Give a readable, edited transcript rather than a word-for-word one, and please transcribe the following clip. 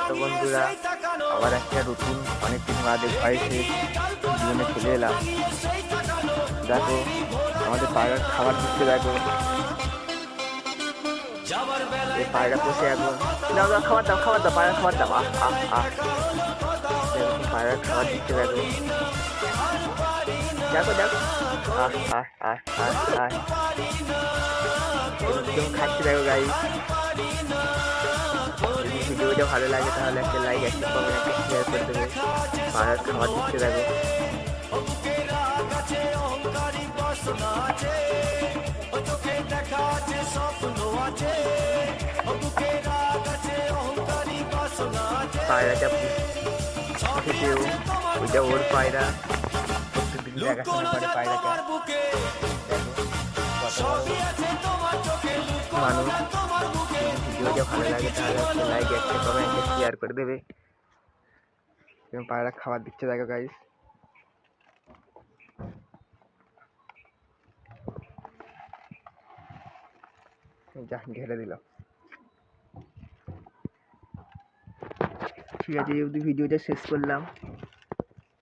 তো বন্ধুরা, আবার একটা নতুন অনেকদিন বাদে ভয়েসে জীবনে চলে এলাম। দেখো আমাদের পায়রার খাবার দিচ্ছে, দেখো এই পায়রা বসে এখন দাও দাও খাবার দাও, খাবার দাও, পায়রা খাবার দাও। আহ আহ আহ দেখো পায়রার খাবার দিচ্ছে, দেখো দেখো দেখো আহ আহ আহ আহ আহ একদম খাচ্ছে, দেখো গাই। যদি ভিডিওটা ভালো লাগে তাহলে একটা লাইক, একটা কমেন্ট, একটা শেয়ার করে দেবে। পায়রার খাবার দিচ্ছে, দেখো পায়রাটা পুষেছেও, ওইটা ওর পায়রা। প্রত্যেকদিন দেখাশোনা করে পায়রাটা। দেখো কত বড় মানুষ। ভিডিওটা ভালো লাগে তাহলে একটা লাইক, একটা কমেন্ট, একটা শেয়ার করে দেবে। এবং পায়রা খাবার দিচ্ছে, দেখো গাইস। যা ঢেলে দিল। ঠিক আছে, এই অবধি ভিডিওটা শেষ করলাম।